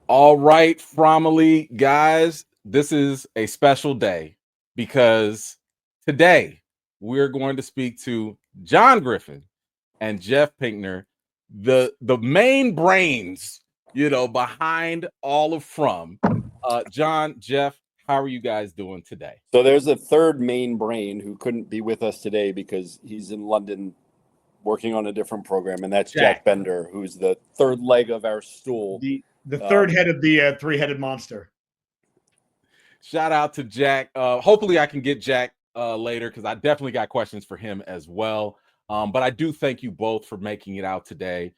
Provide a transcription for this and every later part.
All right, Fromily guys, this is a special day because today we're going to speak to John Griffin and Jeff Pinkner, the main brains, behind all of From. John, Jeff, how are you guys doing today? So there's a third main brain who couldn't be with us today because he's in London working on a different program, and that's Jack Bender, who's the third leg of our stool. The third head of the three-headed monster. Shout out to Jack. Hopefully I can get Jack later because I definitely got questions for him as well. But I do thank you both for making it out today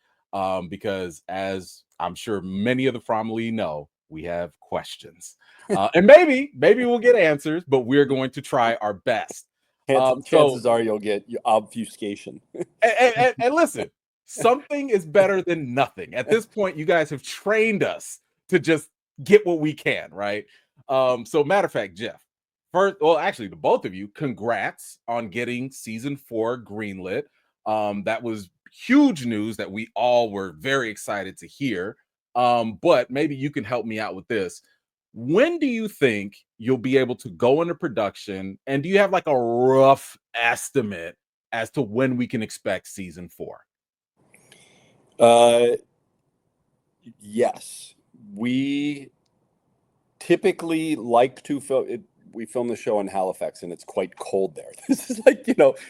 because as I'm sure many of the Fromily know, we have questions. And maybe we'll get answers, but we're going to try our best. Chances are you'll get obfuscation. and listen, something is better than nothing. At this point, you guys have trained us to just get what we can, right? So matter of fact, Jeff, actually, the both of you, congrats on getting season 4 greenlit. That was huge news that we all were very excited to hear. But maybe you can help me out with this. When do you think you'll be able to go into production? And do you have like a rough estimate as to when we can expect season 4? Yes, we typically like to film it. We film the show in Halifax and it's quite cold there. This is like,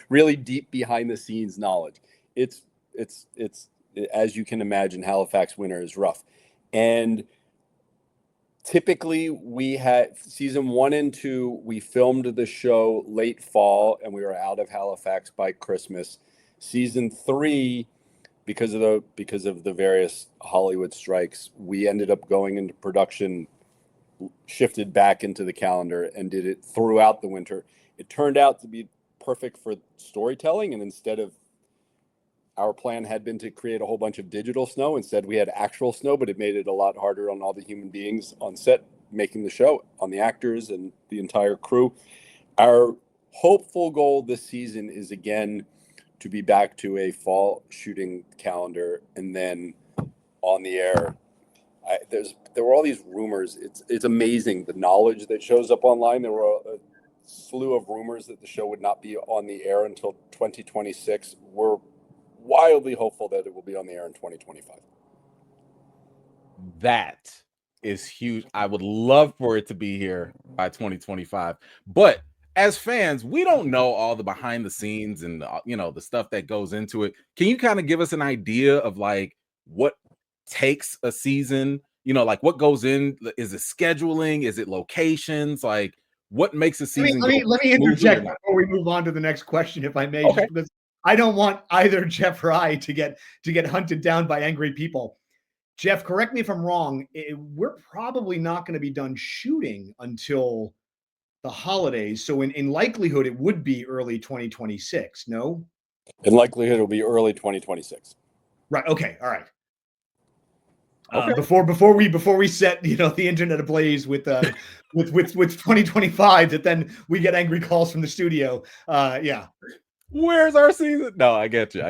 really deep behind the scenes knowledge. It's as you can imagine, Halifax winter is rough. And typically we had season 1 and 2, we filmed the show late fall and we were out of Halifax by Christmas. Season 3, because of the various Hollywood strikes, we ended up going into production, shifted back into the calendar and did it throughout the winter. It turned out to be perfect for storytelling, and instead of our plan had been to create a whole bunch of digital snow, instead we had actual snow, but it made it a lot harder on all the human beings on set making the show, on the actors and the entire crew. Our hopeful goal this season is again to be back to a fall shooting calendar and then on the air. There were all these rumors. It's amazing the knowledge that shows up online. There were a slew of rumors that the show would not be on the air until 2026. We're wildly hopeful that it will be on the air in 2025. That is huge. I would love for it to be here by 2025. But as fans, we don't know all the behind the scenes and the stuff that goes into it. Can you kind of give us an idea of like what takes a season? Like what goes in? Is it scheduling? Is it locations? Like what makes a season? Let me interject before we move on to the next question, if I may, okay. Just because I don't want either Jeff or I to get hunted down by angry people. Jeff, correct me if I'm wrong. We're probably not going to be done shooting until the holidays. So in likelihood, it would be early 2026. No? In likelihood, it'll be early 2026. Right. Okay. All right. Okay. Before we set the internet ablaze with 2025, that then we get angry calls from the studio. Yeah. Where's our season? No, I get you.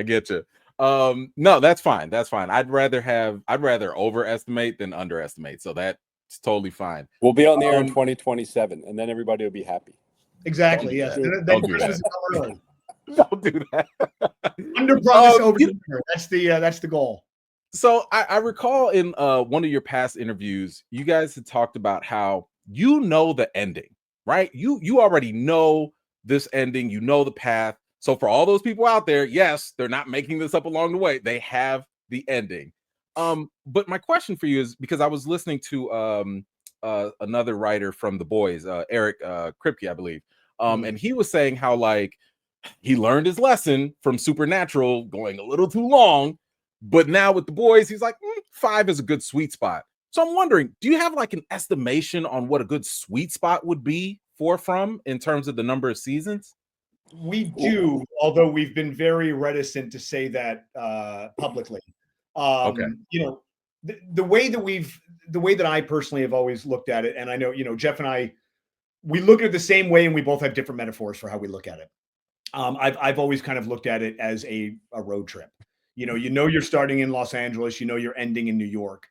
No, that's fine. I'd rather overestimate than underestimate. So that's totally fine. We'll be on the air in 2027, and then everybody will be happy. Exactly. Yes. Don't do that. Don't do that. Under promise, over deliver. That's the goal. So I recall in one of your past interviews, you guys had talked about how the ending, right? You already know this ending, the path. So for all those people out there, yes, they're not making this up along the way. They have the ending. But my question for you is, because I was listening to another writer from The Boys, Eric Kripke, I believe. And he was saying how like he learned his lesson from Supernatural going a little too long. But now with The Boys, he's like, 5 is a good sweet spot. So I'm wondering, do you have like an estimation on what a good sweet spot would be for From in terms of the number of seasons? We do, although we've been very reticent to say that publicly. Okay. The way that I personally have always looked at it, and I know, Jeff and I, we look at it the same way, and we both have different metaphors for how we look at it. I've always kind of looked at it as a road trip. You're starting in Los Angeles, you're ending in New York.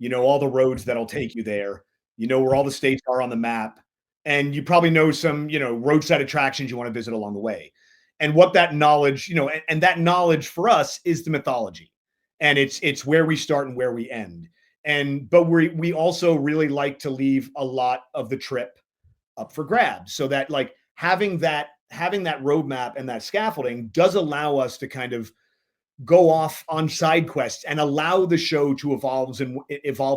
You know all the roads that'll take you there. You know where all the states are on the map. And you probably know some, roadside attractions you want to visit along the way. And what that knowledge, and that knowledge for us is the mythology. And it's where we start and where we end. But we also really like to leave a lot of the trip up for grabs, so that like having that roadmap and that scaffolding does allow us to kind of go off on side quests and allow the show to evolve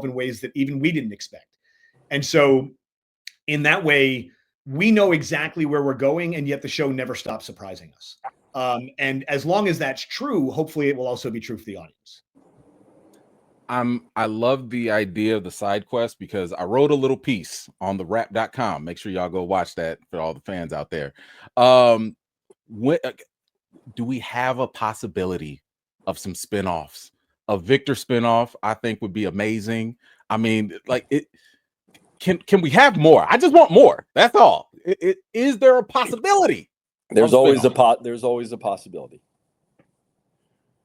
in ways that even we didn't expect. And so in that way, we know exactly where we're going, and yet the show never stops surprising us. And as long as that's true, hopefully it will also be true for the audience. I love the idea of the side quest, because I wrote a little piece on the rap.com. Make sure y'all go watch that for all the fans out there. Do we have a possibility of some spinoffs? A Victor spinoff, I think, would be amazing. I mean, like, it can we have more? I just want more. That's all. Is there a possibility? There's always a possibility.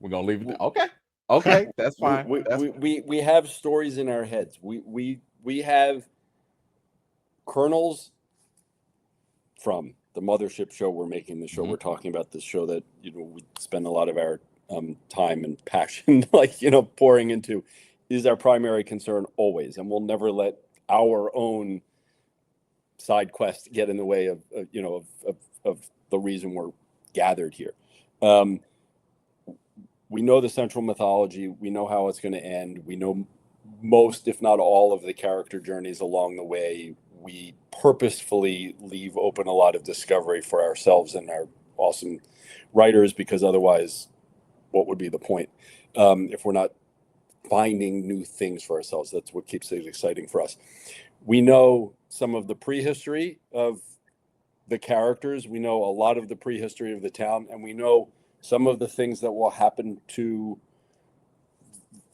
We're gonna leave it there. Okay, that's fine. We have stories in our heads. We have kernels from the mothership show. We're making the show. We're talking about this show that we spend a lot of our time and passion pouring into, is our primary concern always, and we'll never let our own side quest get in the way of the reason we're gathered here. We know the central mythology. We know how it's going to end. We know most, if not all, of the character journeys along the way. We purposefully leave open a lot of discovery for ourselves and our awesome writers, because otherwise, what would be the point if we're not finding new things for ourselves? That's what keeps it exciting for us. We know some of the prehistory of the characters. We know a lot of the prehistory of the town, and we know some of the things that will happen to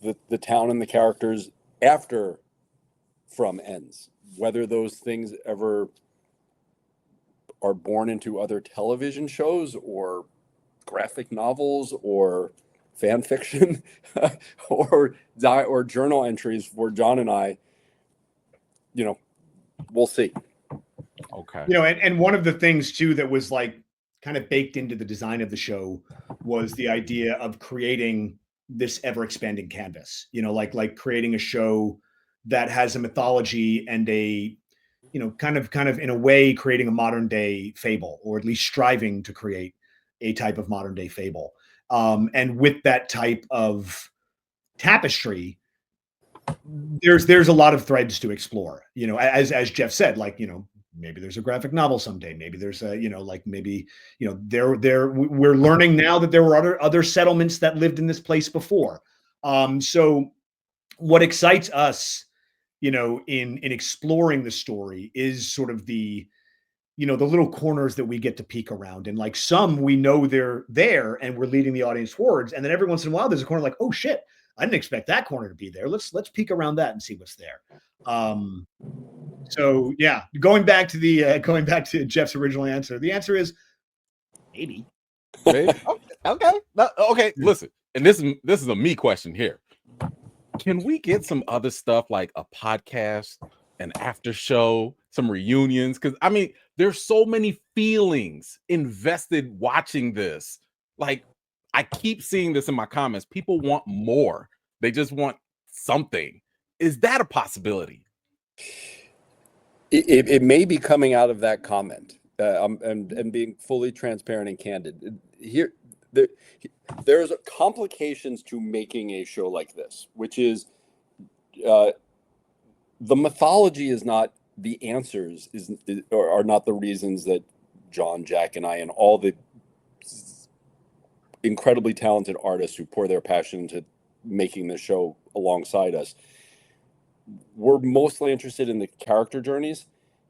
the town and the characters after From ends. Whether those things ever are born into other television shows or graphic novels or fan fiction or journal entries for John and I, we'll see. Okay. And one of the things too that was like kind of baked into the design of the show was the idea of creating this ever expanding canvas, like creating a show that has a mythology and a, kind of in a way creating a modern day fable, or at least striving to create a type of modern day fable. And with that type of tapestry, there's a lot of threads to explore, as Jeff said, like, maybe there's a graphic novel someday. Maybe there's a, we're learning now that there were other settlements that lived in this place before. So what excites us, in exploring the story is sort of the little corners that we get to peek around. And like some, we know they're there and we're leading the audience forwards. And then every once in a while, there's a corner like, oh shit, I didn't expect that corner to be there. Let's peek around that and see what's there. So yeah, going back to Jeff's original answer, the answer is maybe. Okay. Listen, and this is a me question here. Can we get some other stuff like a podcast, an after show, some reunions? Because I mean, there's so many feelings invested watching this. Like, I keep seeing this in my comments. People want more. They just want something. Is that a possibility? It may be coming out of that comment, and being fully transparent and candid. There's complications to making a show like this, which is the mythology is not the answers, are not the reasons that John, Jack, and I, and all the incredibly talented artists who pour their passion into making the show alongside us. We're mostly interested in the character journeys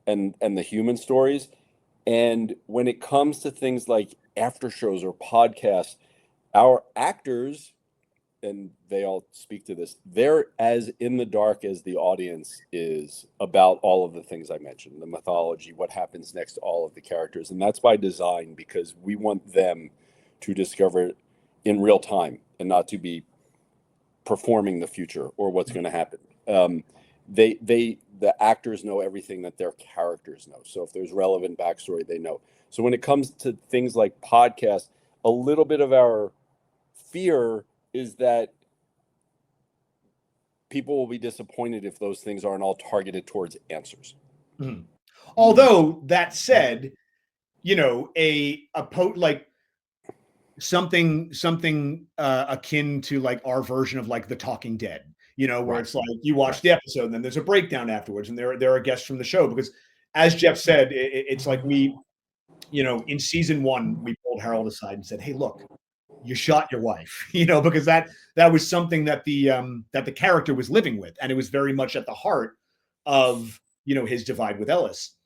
and the human stories. And when it comes to things like after shows or podcasts, our actors, and they all speak to this, they're as in the dark as the audience is about all of the things I mentioned, the mythology, what happens next to all of the characters. And that's by design, because we want them to discover it in real time and not to be performing the future or what's going to happen. The actors know everything that their characters know. So if there's relevant backstory, they know. So when it comes to things like podcasts, a little bit of our fear is that people will be disappointed if those things aren't all targeted towards answers. Mm-hmm. Although that said, like something akin to like our version of like The Talking Dead, where it's like you watch the episode and then there's a breakdown afterwards, and there are guests from the show, because as Jeff said, it's like we, in season 1, we pulled Harold aside and said, hey, look, you shot your wife, because that was something that the character was living with, and it was very much at the heart of his divide with Ellis.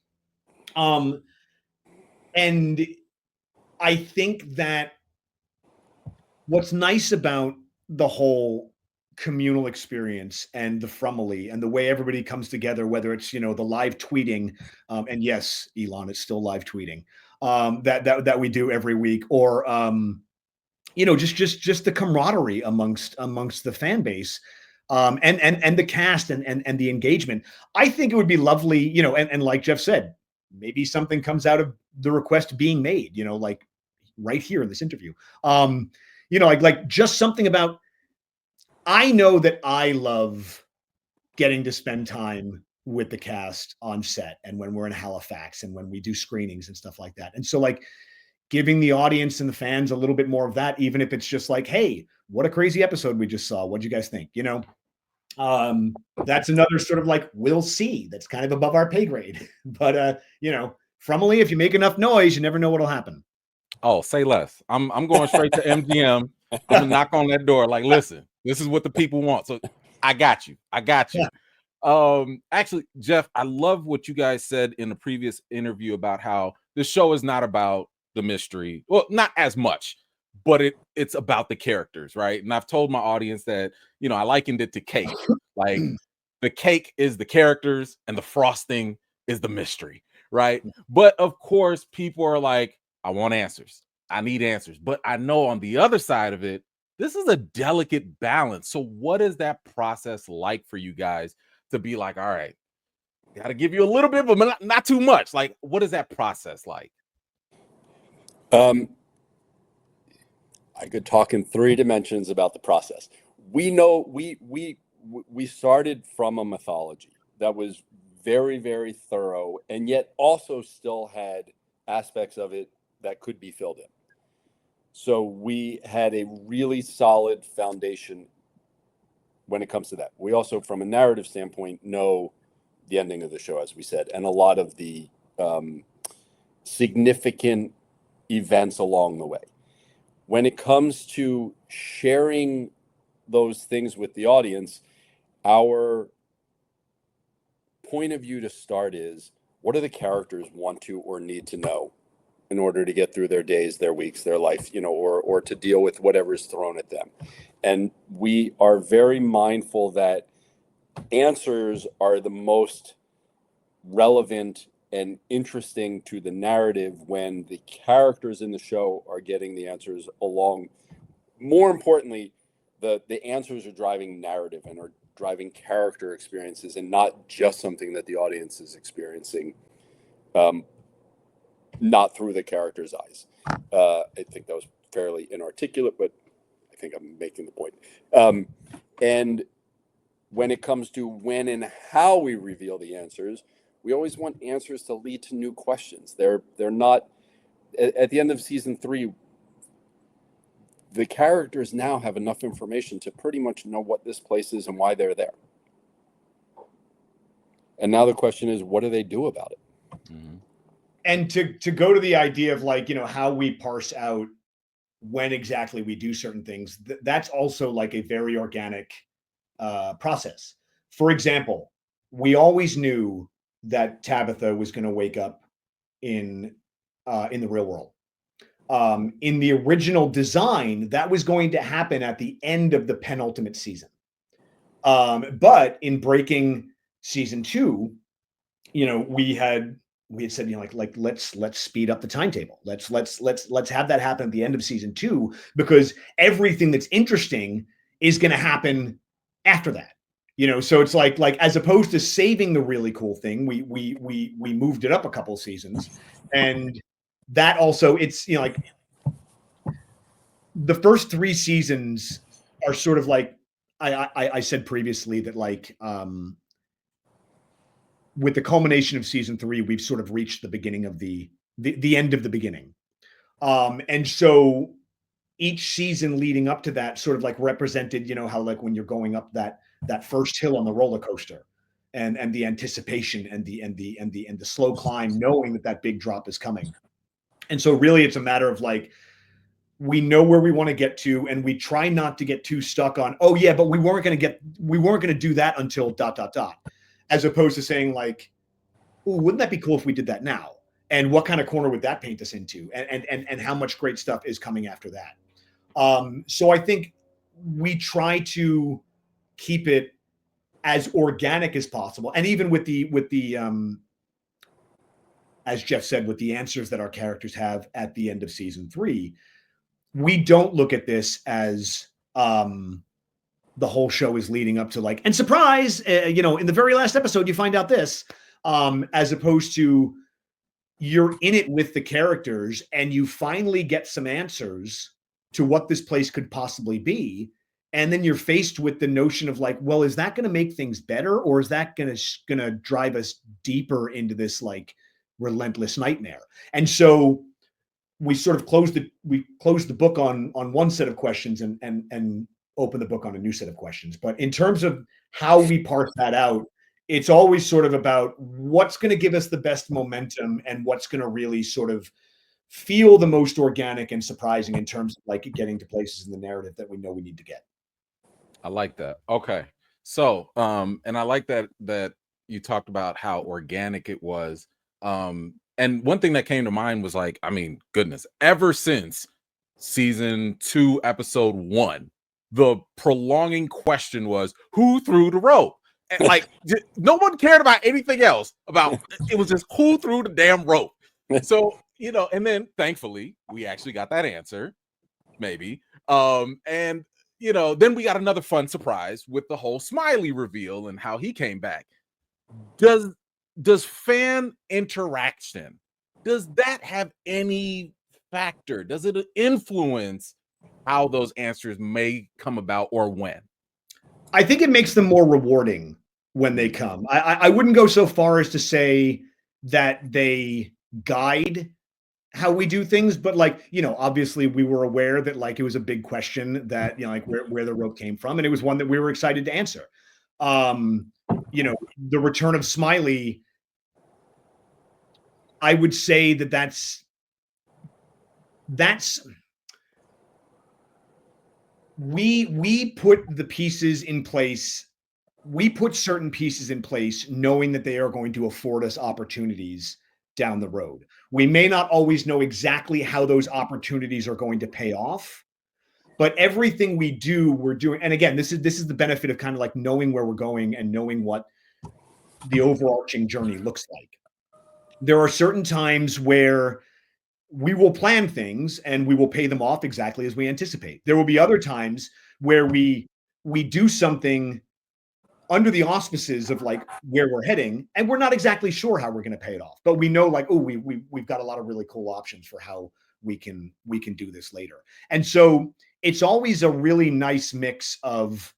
And I think that what's nice about the whole communal experience and the Frumily and the way everybody comes together, whether it's the live tweeting, and yes, Elon, it's still live tweeting, that we do every week, or just the camaraderie amongst the fan base, and the cast, and the engagement. I think it would be lovely, and like Jeff said, maybe something comes out of the request being made, like right here in this interview. Like just something about, I know that I love getting to spend time with the cast on set, and when we're in Halifax, and when we do screenings and stuff like that. And so like giving the audience and the fans a little bit more of that, even if it's just like, hey, what a crazy episode we just saw. What'd you guys think? That's another sort of like, we'll see. That's kind of above our pay grade. But Frumily, if you make enough noise, you never know what'll happen. Oh, say less. I'm going straight to MGM. I'm gonna knock on that door. Like, listen, this is what the people want. So I got you. Actually, Jeff, I love what you guys said in the previous interview about how this show is not about the mystery. Well, not as much, but it's about the characters, right? And I've told my audience that, I likened it to cake. Like the cake is the characters and the frosting is the mystery, right? But of course, people are like, I want answers. I need answers. But I know on the other side of it, this is a delicate balance. So what is that process like for you guys to be like, all right, got to give you a little bit, but not too much? Like, what is that process like? I could talk in 3 dimensions about the process. We know we started from a mythology that was very, very thorough, and yet also still had aspects of it that could be filled in. So we had a really solid foundation when it comes to that. We also, from a narrative standpoint, know the ending of the show, as we said, and a lot of the significant events along the way. When it comes to sharing those things with the audience, our point of view to start is, what do the characters want to or need to know in order to get through their days, their weeks, their life, or to deal with whatever is thrown at them. And we are very mindful that answers are the most relevant and interesting to the narrative when the characters in the show are getting the answers along. More importantly, the answers are driving narrative and are driving character experiences, and not just something that the audience is experiencing, not through the character's eyes. I think that was fairly inarticulate, but I think I'm making the point. And when it comes to when and how we reveal the answers, we always want answers to lead to new questions. They're not, at the end of season 3, the characters now have enough information to pretty much know what this place is and why they're there. And now the question is, what do they do about it? Mm-hmm. And to go to the idea of like, how we parse out when exactly we do certain things, that's also like a very organic process. For example, we always knew that Tabitha was going to wake up in the real world. In the original design, that was going to happen at the end of the penultimate season. But in breaking season 2, we had said, like let's speed up the timetable. Let's have that happen at the end of season 2, because everything that's interesting is going to happen after that. So it's like as opposed to saving the really cool thing, we moved it up a couple seasons, and that also it's like the first 3 seasons are sort of like I said previously that like with the culmination of season 3, we've sort of reached the beginning of the end of the beginning. And so each season leading up to that sort of like represented, how like when you're going up that first hill on the roller coaster and the anticipation and the slow climb, knowing that big drop is coming. And so really it's a matter of like, we know where we want to get to, and we try not to get too stuck on, oh yeah, but we weren't going to do that until ... as opposed to saying like, ooh, wouldn't that be cool if we did that now? And what kind of corner would that paint us into? And how much great stuff is coming after that? So I think we try to keep it as organic as possible. And even with the as Jeff said, with the answers that our characters have at the end of season 3, we don't look at this as the whole show is leading up to like, and surprise, in the very last episode, you find out this, as opposed to you're in it with the characters and you finally get some answers to what this place could possibly be. And then you're faced with the notion of like, well, is that going to make things better, or is that going to drive us deeper into this like relentless nightmare? And so we sort of closed the book on one set of questions and open the book on a new set of questions. But in terms of how we parse that out, it's always sort of about what's going to give us the best momentum and what's going to really sort of feel the most organic and surprising in terms of like getting to places in the narrative that we know we need to get. I like that. Okay. So, and I like that you talked about how organic it was. And one thing that came to mind was like, I mean, goodness, ever since season 2, episode 1, the prolonging question was who threw the rope? And like no one cared about anything else about it, was just who threw the damn rope. So, and then thankfully we actually got that answer, maybe. And then we got another fun surprise with the whole Smiley reveal and how he came back. Does fan interaction, does that have any factor? Does it influence how those answers may come about or when? I think it makes them more rewarding when they come. I wouldn't go so far as to say that they guide how we do things, but like, obviously we were aware that like it was a big question that, like where the rope came from. And it was one that we were excited to answer. The return of Smiley, I would say that's we put the pieces in place. We put certain pieces in place knowing that they are going to afford us opportunities down the road. We may not always know exactly how those opportunities are going to pay off, but everything we do, we're doing. And again, this is the benefit of kind of like knowing where we're going and knowing what the overarching journey looks like. There are certain times where we will plan things and we will pay them off exactly as we anticipate. There will be other times where we do something under the auspices of like where we're heading, and we're not exactly sure how we're going to pay it off, but we know like, oh, we've got a lot of really cool options for how we can do this later. And so it's always a really nice mix of,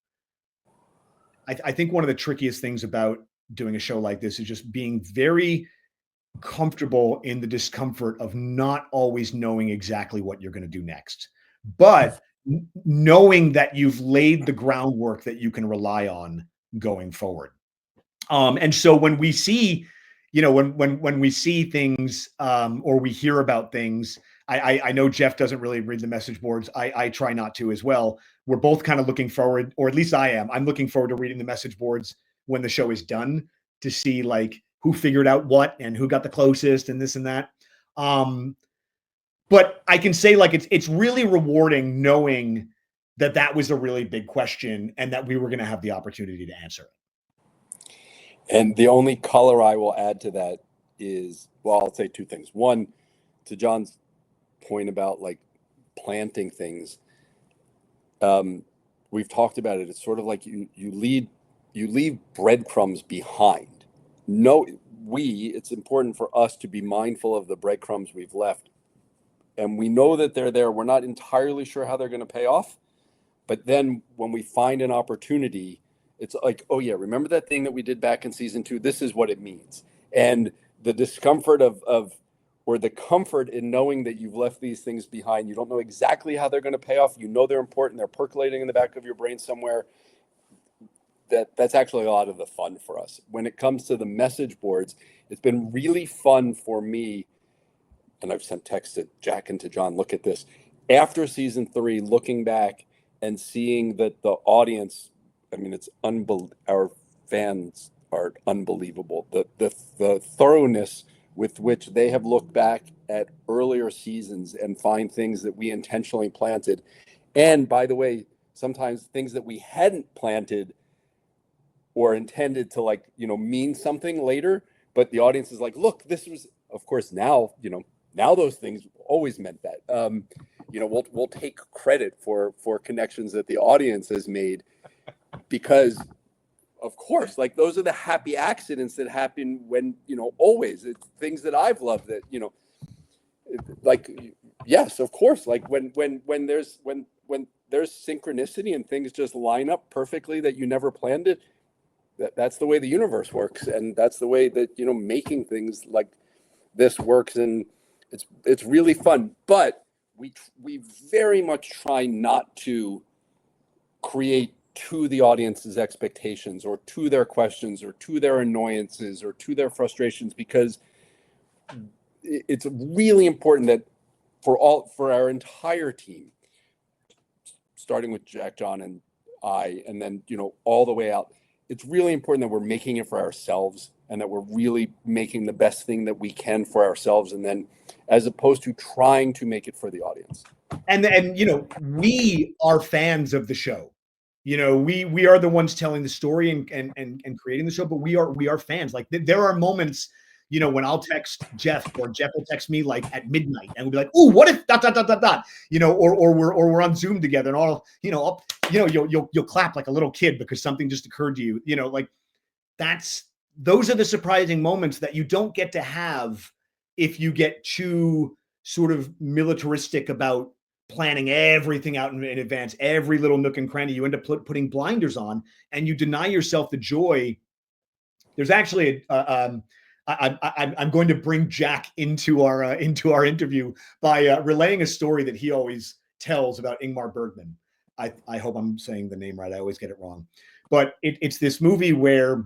I think one of the trickiest things about doing a show like this is just being very comfortable in the discomfort of not always knowing exactly what you're going to do next, but knowing that you've laid the groundwork that you can rely on going forward. And so when we see, when we see things or we hear about things, I know Jeff doesn't really read the message boards. I try not to as well. We're both kind of looking forward, or at least I am. I'm looking forward to reading the message boards when the show is done to see like who figured out what and who got the closest and this and that. But I can say like it's really rewarding knowing that was a really big question and that we were going to have the opportunity to answer it. And the only color I will add to that is, well, I'll say two things. One, to John's point about like planting things. We've talked about it. It's sort of like you lead you leave breadcrumbs behind. No, it's important for us to be mindful of the breadcrumbs we've left. And we know that they're there. We're not entirely sure how they're going to pay off. But then when we find an opportunity, it's like, oh yeah, remember that thing that we did back in season 2? This is what it means. And the discomfort or the comfort in knowing that you've left these things behind. You don't know exactly how they're going to pay off. You know they're important. They're percolating in the back of your brain somewhere. That's actually a lot of the fun for us. When it comes to the message boards, it's been really fun for me. And I've sent texts to Jack and to John, look at this. After season 3, looking back and seeing that the audience, I mean, it's our fans are unbelievable. The thoroughness with which they have looked back at earlier seasons and find things that we intentionally planted. And by the way, sometimes things that we hadn't planted or intended to, like, mean something later, but the audience is like, look, this was, of course, now those things always meant that. We'll take credit for connections that the audience has made, because of course, like, those are the happy accidents that happen when, always. It's things that I've loved that, like, yes, of course, like when there's synchronicity and things just line up perfectly that you never planned it. That's the way the universe works, and that's the way that making things like this works, and it's really fun. But we very much try not to create to the audience's expectations or to their questions or to their annoyances or to their frustrations, because it's really important that for our entire team, starting with Jack, John, and I, and then all the way out, it's really important that we're making it for ourselves and that we're really making the best thing that we can for ourselves, and then as opposed to trying to make it for the audience. And we are fans of the show. We are the ones telling the story and creating the show, but we are fans. Like, there are moments, when I'll text Jeff, or Jeff will text me, like, at midnight, and we'll be like, "Ooh, what if dot dot dot dot dot," or we're on Zoom together, and all, you'll clap like a little kid because something just occurred to you. Like, those are the surprising moments that you don't get to have if you get too sort of militaristic about planning everything out in advance, every little nook and cranny. You end up putting blinders on, and you deny yourself the joy. There's actually I'm going to bring Jack into our interview by relaying a story that he always tells about Ingmar Bergman. I hope I'm saying the name right. I always get it wrong, but it's this movie where,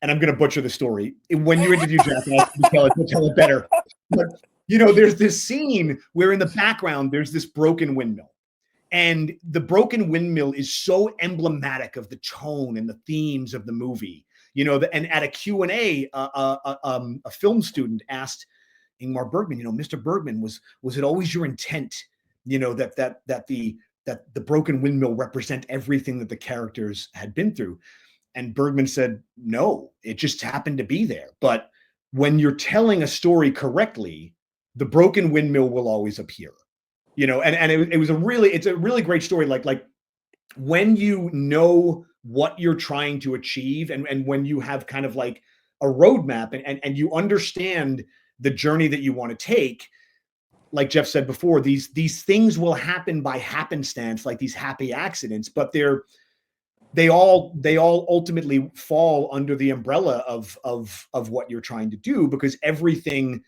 and I'm going to butcher the story. When you interview Jack, you'll tell it better. But there's this scene where in the background there's this broken windmill. And the broken windmill is so emblematic of the tone and the themes of the movie. And at a Q&A, a film student asked Ingmar Bergman, Mr. Bergman, was it always your intent, that the broken windmill represent everything that the characters had been through? And Bergman said, no, it just happened to be there. But when you're telling a story correctly, the broken windmill will always appear. And it's a really great story. Like when you know what you're trying to achieve, and when you have kind of like a roadmap, and you understand the journey that you want to take, like Jeff said before, these things will happen by happenstance, like these happy accidents, but they all ultimately fall under the umbrella of what you're trying to do, because everything,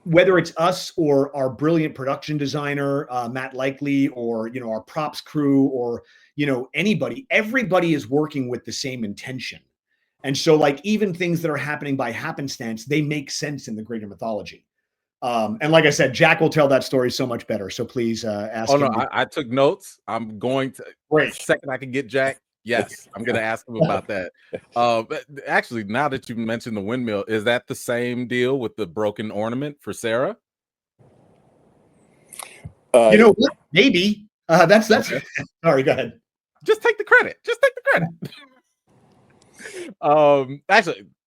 whether it's us or our brilliant production designer, Matt Likely, or, our props crew, or, everybody is working with the same intention. And so, like, even things that are happening by happenstance, they make sense in the greater mythology. And like I said, Jack will tell that story so much better. So please ask him. No, I took notes. I'm going to, Great. the second I can get Jack, yes, I'm going to ask him about that. But actually, now that you mentioned the windmill, is that the same deal with the broken ornament for Sarah? You know what? Maybe. That's Okay. Sorry, go ahead. Just take the credit.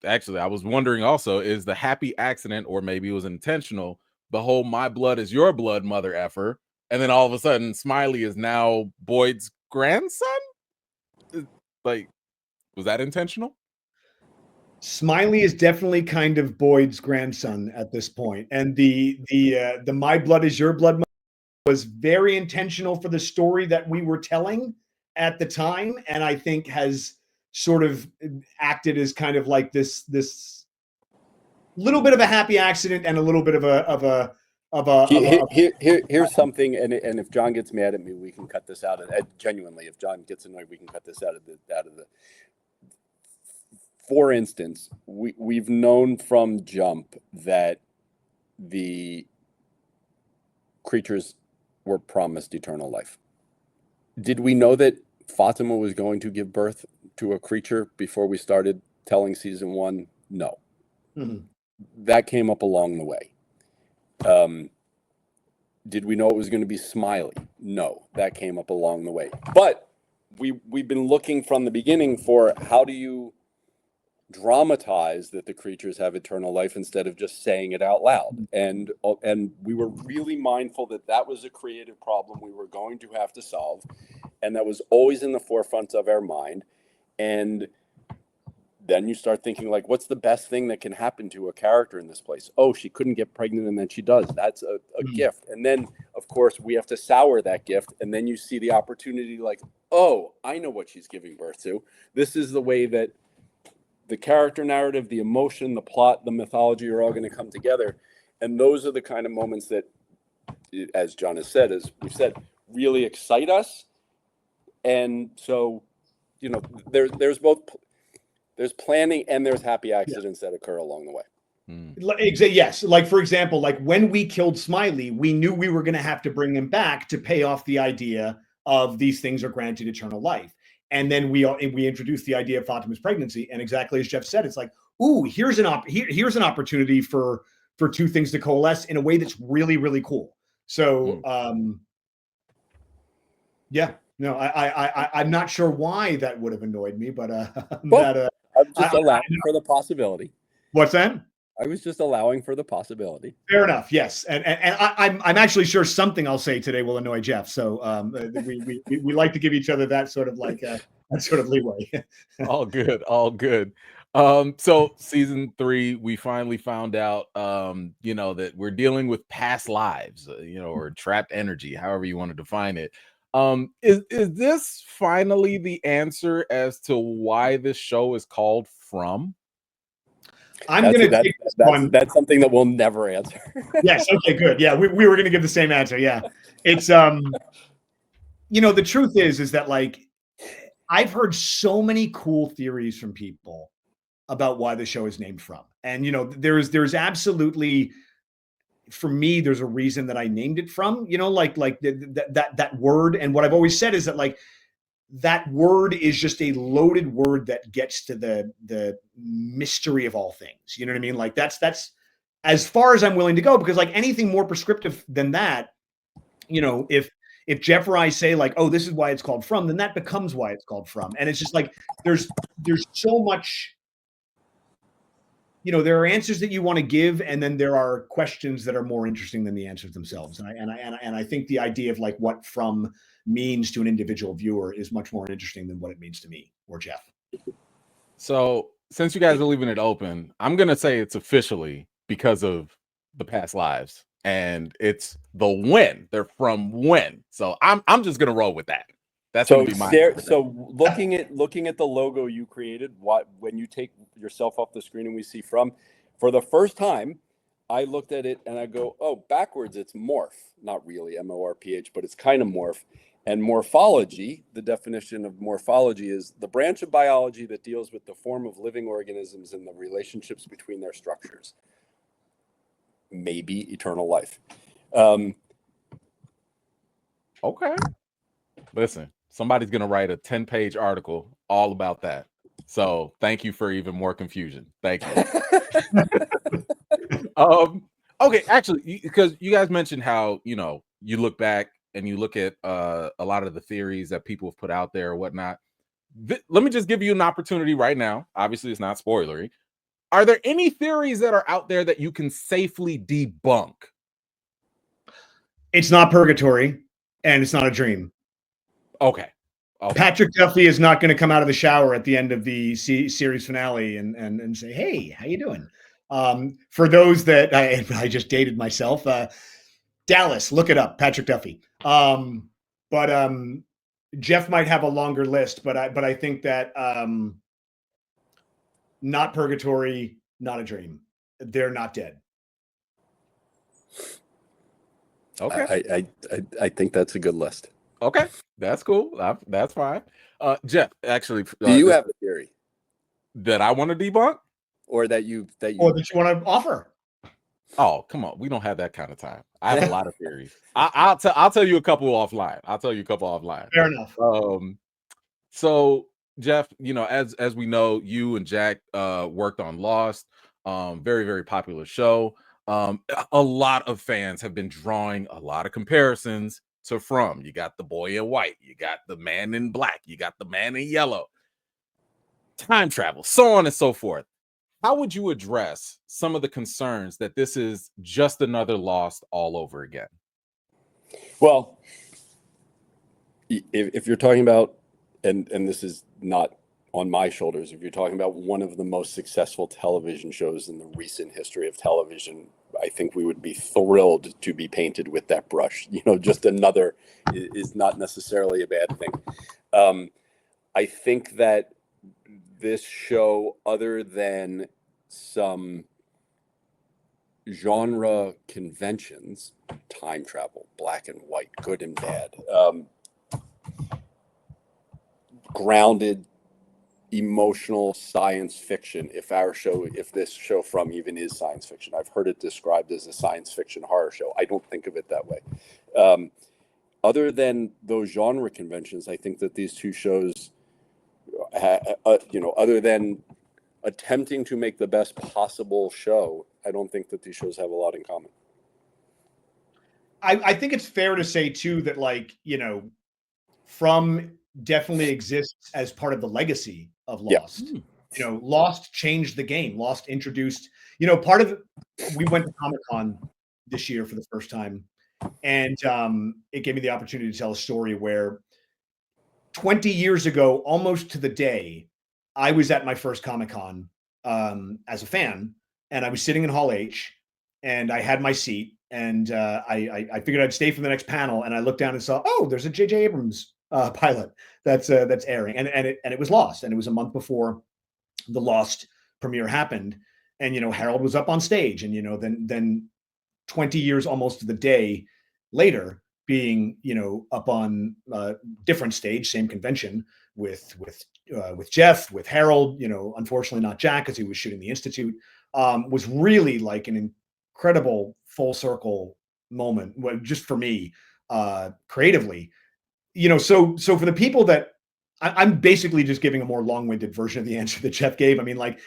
Actually, I was wondering also, is the happy accident, or maybe it was intentional, the whole "my blood is your blood" mother effer, and then all of a sudden Smiley is now Boyd's grandson? Like, Was that intentional? Smiley is definitely kind of Boyd's grandson at this point, and the my blood is your blood was very intentional for the story that we were telling at the time, and I think has sort of acted as kind of like this little bit of a happy accident and a little bit of Here's something, and if John gets mad at me, we can cut this out. Genuinely, if John gets annoyed, we can cut this out of the. For instance, we've known from jump that the creatures were promised eternal life. Did we know that Fatima was going to give birth to a creature before we started telling season 1? No. Mm-hmm. That came up along the way. Did we know it was going to be Smiley? No, that came up along the way. But we've been looking from the beginning for how do you dramatize that the creatures have eternal life instead of just saying it out loud. And we were really mindful that was a creative problem we were going to have to solve, and that was always in the forefront of our mind. And then you start thinking, like, what's the best thing that can happen to a character in this place? Oh, she couldn't get pregnant, and then she does. That's a gift. And then, of course, we have to sour that gift, and then you see the opportunity, like, oh, I know what she's giving birth to. This is the way that the character narrative, the emotion, the plot, the mythology are all going to come together. And those are the kind of moments that, as John has said, as we've said, really excite us. And so, there's planning and there's happy accidents that occur along the way. Yes. Like, for example, like when we killed Smiley, we knew we were going to have to bring him back to pay off the idea of these things are granted eternal life. And then we introduced the idea of Fatima's pregnancy, and exactly as Jeff said, it's like, ooh, here's an opportunity for two things to coalesce in a way that's really, really cool. So, yeah, no, I'm not sure why that would have annoyed me, but I'm just allowing for the possibility. What's that? I was just allowing for the possibility. Fair enough. Yes, and I'm actually sure something I'll say today will annoy Jeff. So we like to give each other that sort of like that sort of leeway. All good, all good. So season 3, we finally found out, that we're dealing with past lives, or trapped energy, however you want to define it. Is this finally the answer as to why this show is called From? That's something that we'll never answer. Yes. Okay, good. Yeah. We were going to give the same answer. Yeah. It's, the truth is that, like, I've heard so many cool theories from people about why the show is named From. And, there's absolutely, for me, there's a reason that I named it From, that word. And what I've always said is that, like, that word is just a loaded word that gets to the mystery of all things. You know what I mean? Like that's as far as I'm willing to go, because like anything more prescriptive than that, if Jeff or I say like, oh, this is why it's called From, then that becomes why it's called From. And it's just like, there's so much, there are answers that you want to give, and then there are questions that are more interesting than the answers themselves. And I think the idea of like what From means to an individual viewer is much more interesting than what it means to me or Jeff. So since you guys are leaving it open, I'm gonna say it's officially because of the past lives, and it's the when. They're from when. So I'm just gonna roll with that. That's gonna be my so looking at the logo you created, when you take yourself off the screen and we see From, for the first time, I looked at it and I go, oh, backwards it's morph, not really MORPH, but it's kind of morph. And morphology, the definition of morphology is the branch of biology that deals with the form of living organisms and the relationships between their structures. Maybe eternal life. Okay. Listen, somebody's going to write a 10-page article all about that. So thank you for even more confusion. Thank you. Okay, actually, because you guys mentioned how, you look back and you look at a lot of the theories that people have put out there or whatnot. Let me just give you an opportunity right now. Obviously, it's not spoilery. Are there any theories that are out there that you can safely debunk? It's not purgatory, and it's not a dream. Okay. Oh, Patrick Duffy is not going to come out of the shower at the end of the series finale and say, "Hey, how you doing?" For those that I just dated myself, Dallas, look it up, Patrick Duffy. But Jeff might have a longer list, but I think that not purgatory, not a dream. They're not dead. okay. I think that's a good list. Okay, that's cool. That's fine. Jeff, actually, Do you have a theory, that I want to debunk? or that you Or that you want to offer? Oh, come on. We don't have that kind of time. I have a lot of theories. I'll tell you a couple offline. Fair enough. So Jeff, as we know, you and Jack worked on Lost, very, very popular show. A lot of fans have been drawing a lot of comparisons to From. You got the boy in white, you got the man in black, you got the man in yellow, time travel, so on and so forth. How would you address some of the concerns that this is just another Lost all over again? Well, if you're talking about, and this is not on my shoulders, if you're talking about one of the most successful television shows in the recent history of television, I think we would be thrilled to be painted with that brush. Just another is not necessarily a bad thing. I think that this show, other than some genre conventions, time travel, black and white, good and bad, grounded emotional science fiction. If this show From even is science fiction, I've heard it described as a science fiction horror show. I don't think of it that way. Other than those genre conventions, I think that these two shows, other than attempting to make the best possible show, I don't think that these shows have a lot in common. I think it's fair to say too that From definitely exists as part of the legacy of Lost. Yeah. Lost changed the game. Lost introduced, we went to Comic-Con this year for the first time, and it gave me the opportunity to tell a story where 20 years ago, almost to the day, I was at my first Comic-Con as a fan, and I was sitting in Hall H, and I had my seat, and I figured I'd stay for the next panel, and I looked down and saw, oh, there's a J.J. Abrams pilot that's airing, and it was Lost, and it was a month before the Lost premiere happened, and Harold was up on stage, and then 20 years almost to the day later, being up on a different stage, same convention with Jeff, with Harold, unfortunately not Jack because he was shooting the Institute, was really like an incredible full circle moment, just for me, creatively. So for the people that I'm basically just giving a more long-winded version of the answer that Jeff gave. I mean, like,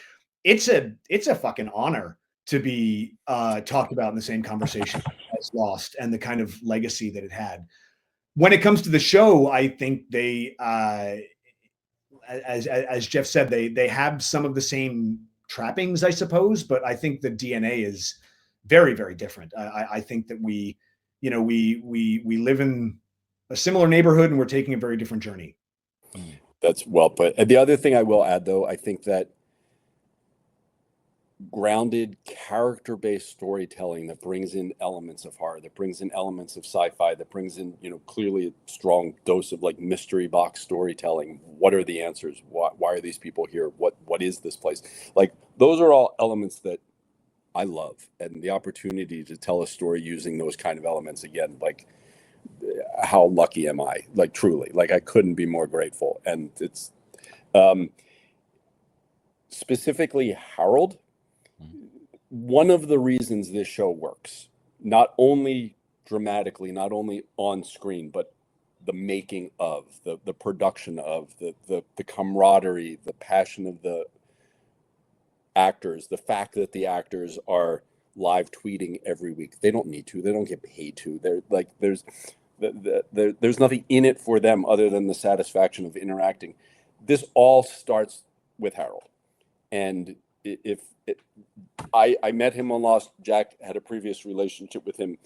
it's a fucking honor to be talked about in the same conversation as Lost and the kind of legacy that it had. When it comes to the show, I think they, as Jeff said, they have some of the same trappings, I suppose, but I think the DNA is very, very different. I think that we live in a similar neighborhood and we're taking a very different journey. That's well put. And the other thing I will add, though, I think that grounded character-based storytelling that brings in elements of horror, that brings in elements of sci-fi, that brings in clearly a strong dose of like mystery box storytelling. What are the answers? Why are these people here? What is this place? Like, those are all elements that I love, and the opportunity to tell a story using those kind of elements again, like, how lucky am I? Like, truly, like, I couldn't be more grateful. And it's specifically Harold. One of the reasons this show works, not only dramatically, not only on screen, but the making of, the production of, the camaraderie, the passion of the actors, the fact that the actors are live tweeting every week. They don't need to. They don't get paid to. They're like, there's nothing in it for them other than the satisfaction of interacting. This all starts with Harold. And I met him on Lost. Jack had a previous relationship with him.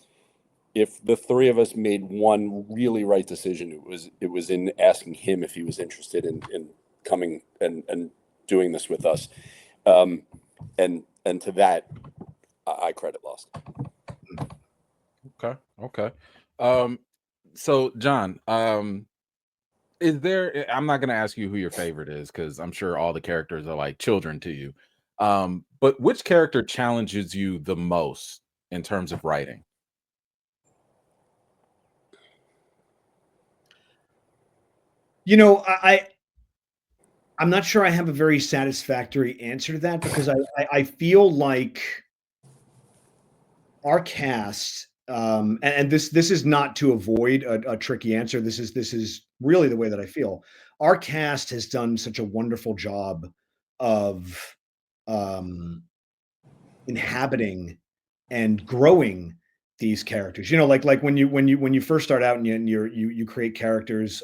if the three of us made one really right decision, it was in asking him if he was interested in coming and doing this with us. And to that, I credit Lost. Okay. So John, is there, I'm not going to ask you who your favorite is, because I'm sure all the characters are like children to you. But which character challenges you the most in terms of writing? You know, I'm not sure I have a very satisfactory answer to that, because I feel like our cast, and this is not to avoid a tricky answer. This is really the way that I feel. Our cast has done such a wonderful job of um, inhabiting and growing these characters. You know, like when you first start out and you create characters.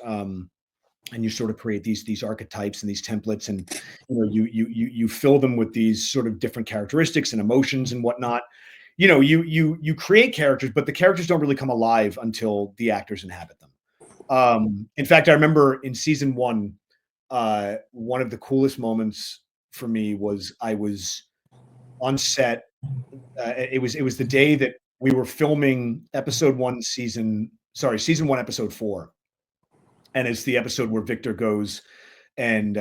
And you sort of create these archetypes and these templates, and you know you fill them with these sort of different characteristics and emotions and whatnot. You know, you create characters, but the characters don't really come alive until the actors inhabit them. In fact, I remember in season one, one of the coolest moments for me was I was on set. It was the day that we were filming season one, episode 4, and it's the episode where Victor goes and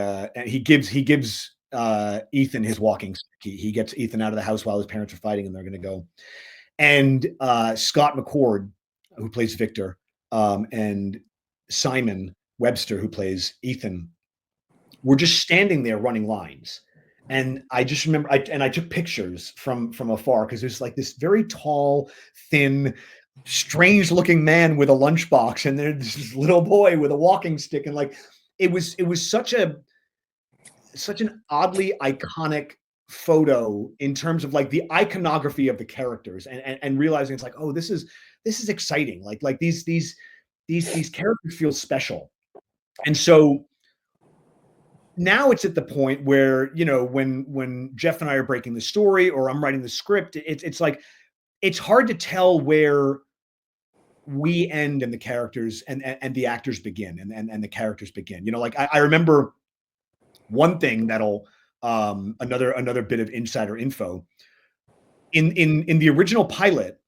he gives Ethan his walking stick. He gets Ethan out of the house while his parents are fighting, and they're going to go. And Scott McCord, who plays Victor, and Simon Webster, who plays Ethan, were just standing there running lines. And I just remember, I took pictures from afar, because there's like this very tall, thin, strange-looking man with a lunchbox, and there's this little boy with a walking stick, and like it was such an oddly iconic photo in terms of like the iconography of the characters, and realizing it's like, oh, this is exciting. Like these characters feel special. And so now it's at the point where, you know, when Jeff and I are breaking the story or I'm writing the script, it's like it's hard to tell where we end and the characters and the actors begin, and the characters begin. You know, like I remember one thing that'll another bit of insider info. In the original pilot,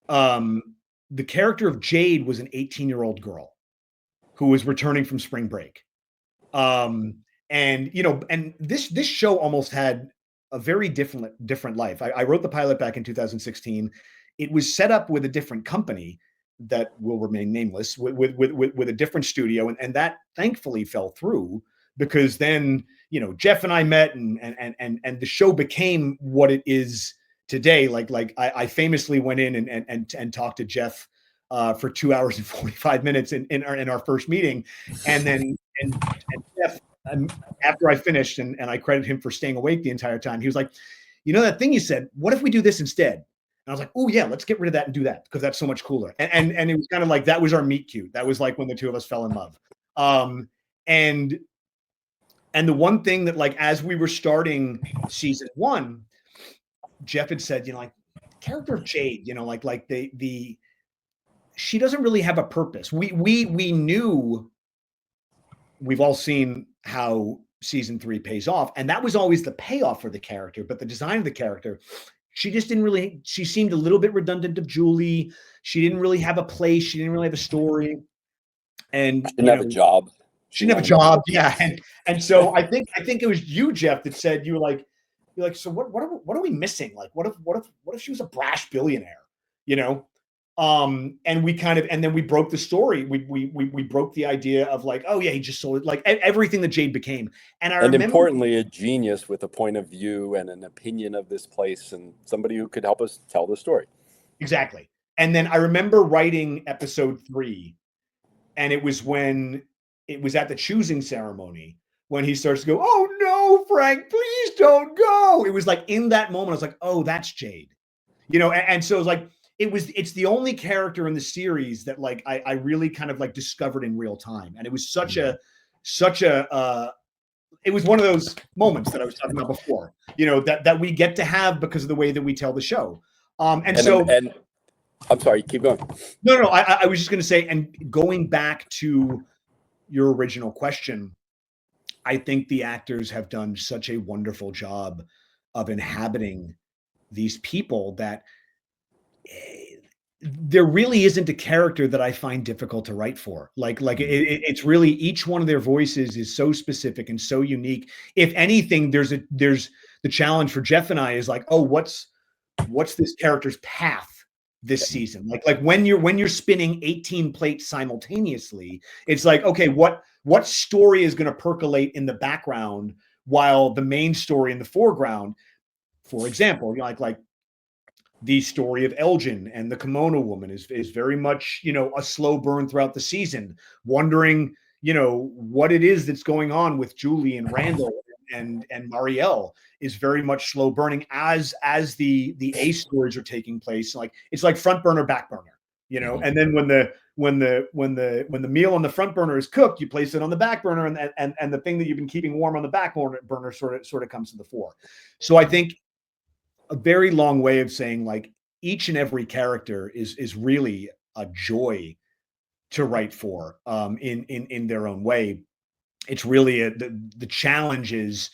the character of Jade was an 18-year-old girl who was returning from spring break. And you know, and this show almost had a very different life. I wrote the pilot back in 2016. It was set up with a different company that will remain nameless, with a different studio, and that thankfully fell through, because then, you know, Jeff and I met, and the show became what it is today. Like I famously went in and talked to Jeff for 2 hours and 45 minutes in our first meeting, and then and Jeff, after I finished, and I credit him for staying awake the entire time, he was like, you know, that thing you said, what if we do this instead? And I was like, oh yeah, let's get rid of that and do that, because that's so much cooler. And it was kind of like, that was our meet cute. That was like when the two of us fell in love. And the one thing that, like, as we were starting season 1, Jeff had said, you know, like, character of Jade, you know, like she doesn't really have a purpose. We knew, we've all seen how season 3 pays off, and that was always the payoff for the character. But the design of the character, she just didn't really, she seemed a little bit redundant of Julie. She didn't really have a place. She didn't really have a story. And she didn't have a job. She didn't have a job. Yeah. And so I think it was you, Jeff, that said, you're like, so what are we missing? Like, what if she was a brash billionaire, you know? And we kind of, and then we broke the story. We broke the idea of like, oh yeah, he just sold it, like everything that Jade became. And importantly, a genius with a point of view and an opinion of this place, and somebody who could help us tell the story. Exactly. And then I remember writing episode 3, and it was when it was at the choosing ceremony when he starts to go, oh no, Frank, please don't go. It was like in that moment, I was like, oh, that's Jade, you know? And so it was like, it's the only character in the series that like I really kind of like discovered in real time. And it was such a it was one of those moments that I was talking about before, you know, that we get to have because of the way that we tell the show. I'm sorry, keep going. No, I was just going to say, and going back to your original question, I think the actors have done such a wonderful job of inhabiting these people that there really isn't a character that I find difficult to write for. It's really each one of their voices is so specific and so unique. If anything, there's the challenge for Jeff and I is like, oh, what's this character's path this season? Like when you're spinning 18 plates simultaneously, it's like, okay, what story is going to percolate in the background while the main story in the foreground? For example, like the story of Elgin and the Kimono Woman is very much, a slow burn throughout the season, wondering, what it is that's going on with Julie and Randall and Marielle is very much slow burning as the A stories are taking place. Like it's like front burner, back burner, and then when the meal on the front burner is cooked, you place it on the back burner, and the thing that you've been keeping warm on the back burner sort of comes to the fore. So I think a very long way of saying like each and every character is really a joy to write for in their own way. It's really the challenge is,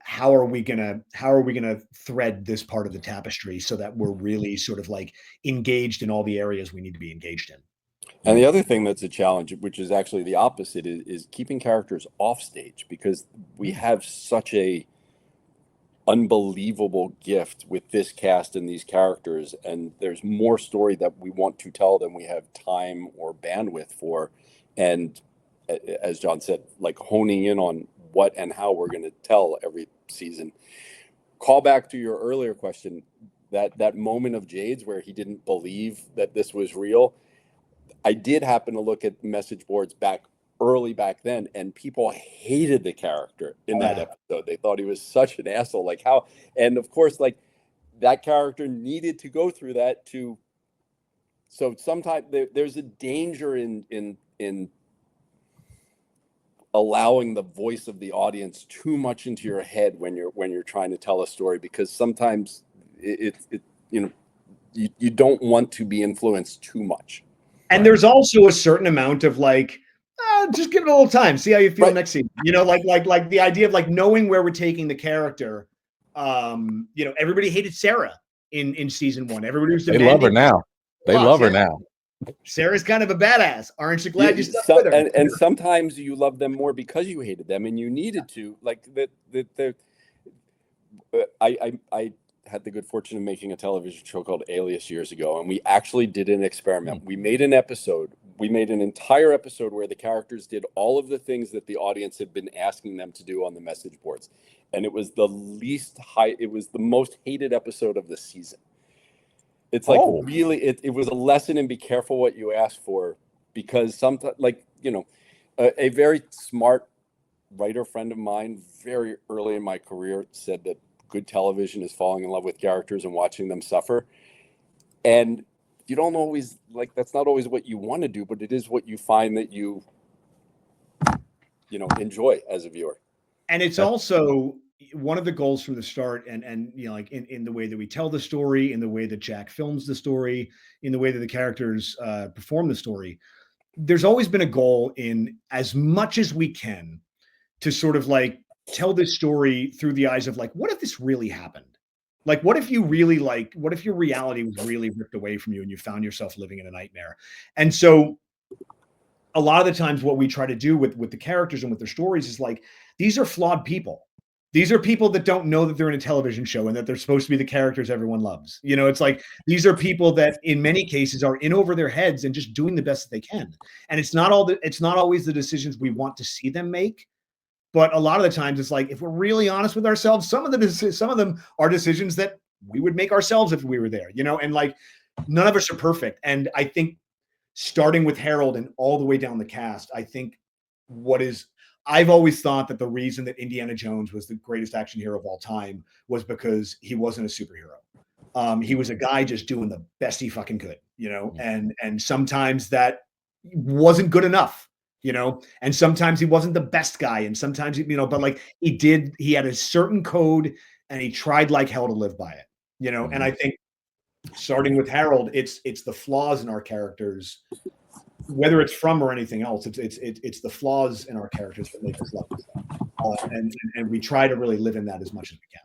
how are we gonna thread this part of the tapestry so that we're really sort of like engaged in all the areas we need to be engaged in. And the other thing that's a challenge, which is actually the opposite, is keeping characters off stage, because we have such a unbelievable gift with this cast and these characters, and there's more story that we want to tell than we have time or bandwidth for. And as John said, like honing in on what and how we're going to tell every season. Call back to your earlier question, that moment of Jade's where he didn't believe that this was real. I did happen to look at message boards back then, and people hated the character in that episode. They thought he was such an asshole. Like how, and of course, like that character needed to go through that to. So sometimes there's a danger in allowing the voice of the audience too much into your head when you're trying to tell a story, because sometimes you don't want to be influenced too much. And there's also a certain amount of like, just give it a little time, see how you feel next season. Like the idea of like knowing where we're taking the character. Everybody hated Sarah in season 1. Everybody was demanding. They love her now. They love her now. Sarah's kind of a badass. Aren't you glad you stuck with her? And sometimes you love them more because you hated them and you needed to. Like I had the good fortune of making a television show called Alias years ago, and we actually did an experiment. We made an entire episode where the characters did all of the things that the audience had been asking them to do on the message boards, and it was the most hated episode of the season. It's like really, it was a lesson in be careful what you ask for, because sometimes, a very smart writer friend of mine very early in my career said that good television is falling in love with characters and watching them suffer. And you don't always, that's not always what you want to do, but it is what you find that you enjoy as a viewer. And it's also one of the goals from the start, and like in the way that we tell the story, in the way that Jack films the story, in the way that the characters perform the story, there's always been a goal in as much as we can to sort of like tell this story through the eyes of like, what if this really happened? Like, what if your reality was really ripped away from you and you found yourself living in a nightmare? And so a lot of the times what we try to do with the characters and with their stories is like, these are flawed people. These are people that don't know that they're in a television show and that they're supposed to be the characters everyone loves. It's like, these are people that in many cases are in over their heads and just doing the best that they can. And it's not always the decisions we want to see them make. But a lot of the times it's like, if we're really honest with ourselves, some of them are decisions that we would make ourselves if we were there, and like none of us are perfect. And I think starting with Harold and all the way down the cast, I think I've always thought that the reason that Indiana Jones was the greatest action hero of all time was because he wasn't a superhero. He was a guy just doing the best he fucking could, and sometimes that wasn't good enough. And sometimes he wasn't the best guy, and sometimes, but like he had a certain code and he tried like hell to live by it, and I think starting with Harold, it's the flaws in our characters, whether it's from or anything else. It's the flaws in our characters that make us love them, and we try to really live in that as much as we can.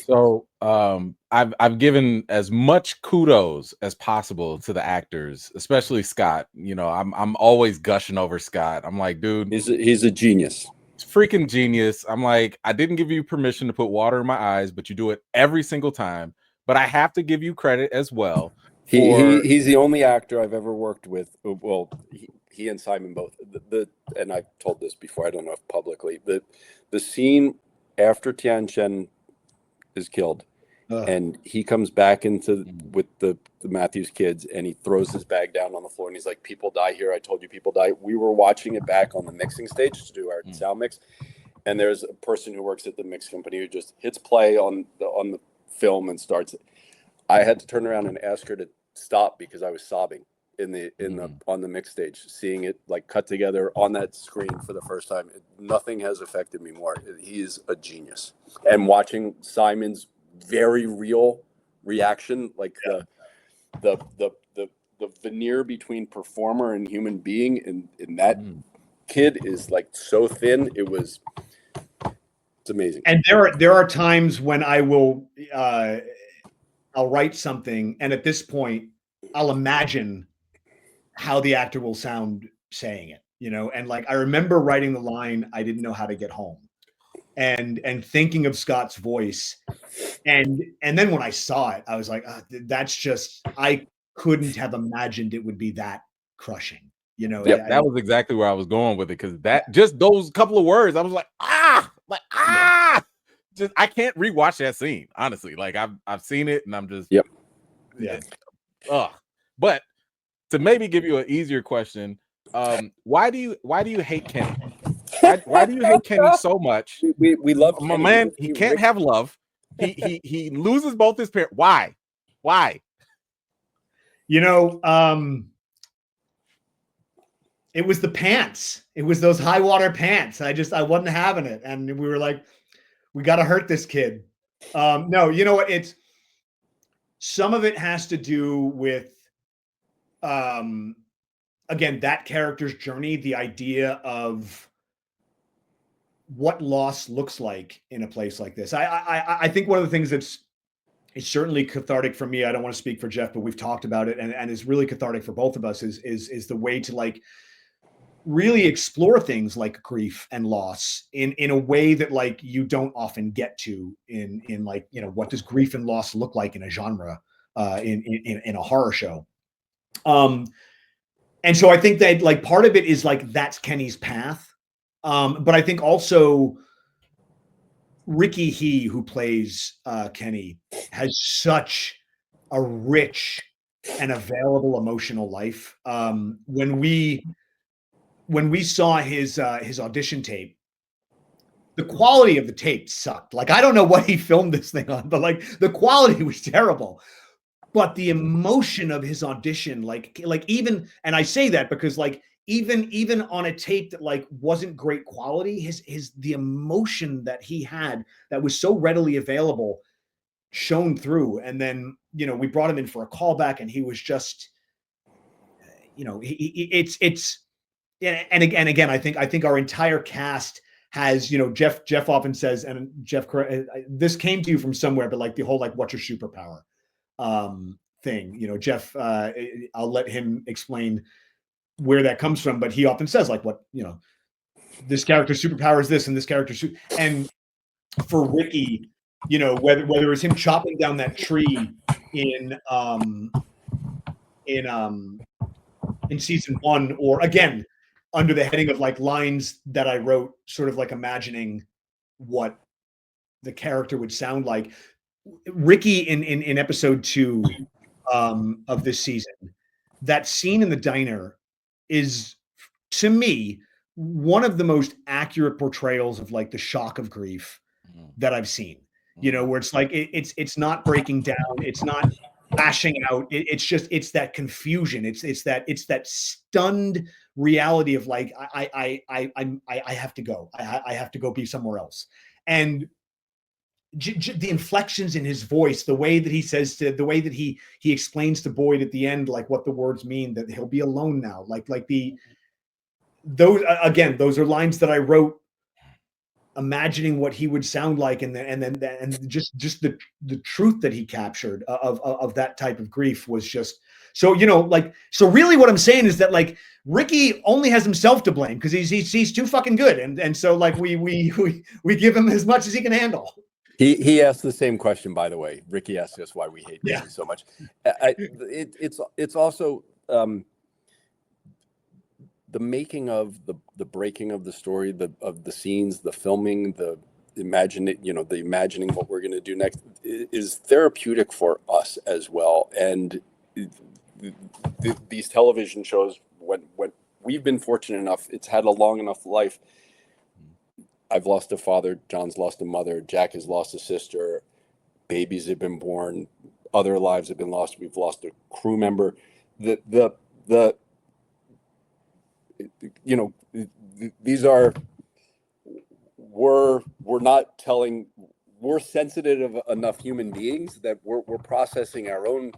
So I've given as much kudos as possible to the actors, especially Scott. You know, I'm always gushing over Scott. I'm like, dude, he's a genius. It's freaking genius. I'm like, I didn't give you permission to put water in my eyes, but you do it every single time. But I have to give you credit as well. He's the only actor I've ever worked with. Well, he and Simon both. And I've told this before. I don't know if publicly. The scene after Tian Shen is killed, and he comes back with the Matthews kids, and he throws his bag down on the floor, and he's like, "People die here. I told you people die." We were watching it back on the mixing stage to do our sound mix, and there's a person who works at the mix company who just hits play on the film and starts it. I had to turn around and ask her to stop because I was sobbing on the mix stage, seeing it like cut together on that screen for the first time. Nothing has affected me more. He's a genius. And watching Simon's very real reaction, like the veneer between performer and human being in that kid is like so thin. It's amazing. And there are times when I will I'll write something, and at this point I'll imagine how the actor will sound saying it, you know. And like, I remember writing the line, "I didn't know how to get home," and thinking of Scott's voice, and then when I saw it, I was like, that's just, I couldn't have imagined it would be that crushing, you know. Yep, that was exactly where I was going with it, because that, just those couple of words, I was like, just, I can't rewatch that scene, honestly. Like, I've seen it, and I'm just But to maybe give you an easier question, why do you hate Kenny? Why do you hate Kenny so much? We love my man. He can't have love. He loses both his parents. Why? You know, it was the pants. It was those high water pants. I wasn't having it, and we were like, we got to hurt this kid. No, you know what? It's, some of it has to do with, again, that character's journey, the idea of what loss looks like in a place like this. I think one of the things it's certainly cathartic for me, I don't want to speak for Jeff, but we've talked about it, and is really cathartic for both of us, is the way to like really explore things like grief and loss in a way that like you don't often get to in like, you know, what does grief and loss look like in a genre, in a horror show. And so I think that like part of it is like, that's Kenny's path. But I think also Ricky He, who plays Kenny, has such a rich and available emotional life. When we saw his audition tape, the quality of the tape sucked. Like, I don't know what he filmed this thing on, but like the quality was terrible. But the emotion of his audition, like even, and I say that because like even on a tape that like wasn't great quality, the emotion that he had that was so readily available shone through. And then, you know, we brought him in for a callback, and he was just, you know, it's and again, I think our entire cast has, you know, Jeff often says, and Jeff, this came to you from somewhere, but like the whole like, what's your superpower thing, you know, Jeff, I'll let him explain where that comes from, but he often says like, what, you know, this character's superpower is this, and this character's, and for Ricky, you know, whether it's him chopping down that tree in season 1, or again under the heading of like lines that I wrote, sort of like imagining what the character would sound like. Ricky in episode 2 of this season, that scene in the diner is, to me, one of the most accurate portrayals of like the shock of grief that I've seen. You know, where it's like it's not breaking down, it's not lashing out. It's that confusion. It's that stunned reality of like, I have to go. I have to go be somewhere else. And the inflections in his voice, the way that he says the way that he explains to Boyd at the end, like what the words mean, that he'll be alone now. Like those again, those are lines that I wrote imagining what he would sound like, and just the truth that he captured of that type of grief was just so, like, so really what I'm saying is that, like, Ricky only has himself to blame because he's too fucking good, and so, like, we give him as much as he can handle. He asked the same question, by the way. Ricky asked us why we hate Ricky so much. It's also the making of the breaking of the story, of the scenes, the filming, the imagining what we're going to do next is therapeutic for us as well. And these television shows, when we've been fortunate enough, it's had a long enough life. I've lost a father, John's lost a mother, Jack has lost a sister, babies have been born, other lives have been lost, we've lost a crew member. These are, we're not telling, we're sensitive enough human beings that we're processing our own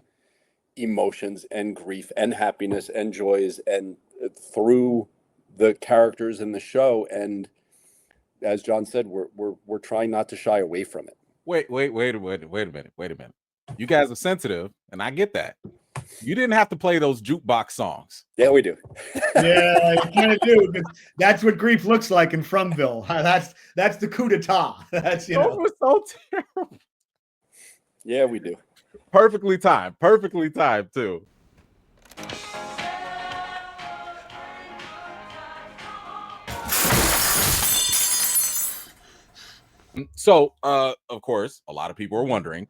emotions and grief and happiness and joys and through the characters in the show. And as John said, we're trying not to shy away from it. Wait a minute. You guys are sensitive, and I get that. You didn't have to play those jukebox songs. Yeah, we do. Yeah, you kind of do. That's what grief looks like in Fromville. That's the coup d'etat. That's, Those were so terrible. Yeah, we do. Perfectly timed too. So, of course, a lot of people are wondering,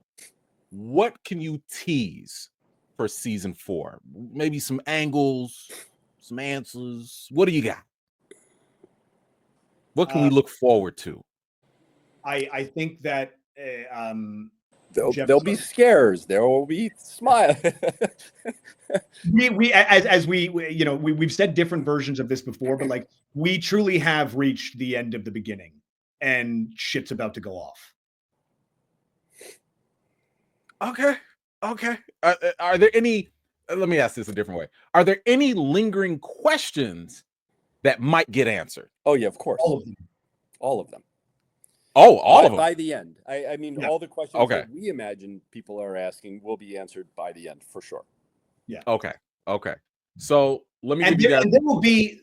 what can you tease for season 4? Maybe some angles, some answers. What do you got? What can we look forward to? I think that there'll be scares. There will be smile. we've said different versions of this before, but, like, we truly have reached the end of the beginning, and shit's about to go off. Okay. Are there any? Let me ask this a different way. Are there any lingering questions that might get answered? Oh yeah, of course. All of them. All of them. Oh, all of them. By the end. I mean, Yeah. all the questions that we imagine people are asking will be answered by the end for sure. Yeah. Okay. So let me And give you guys.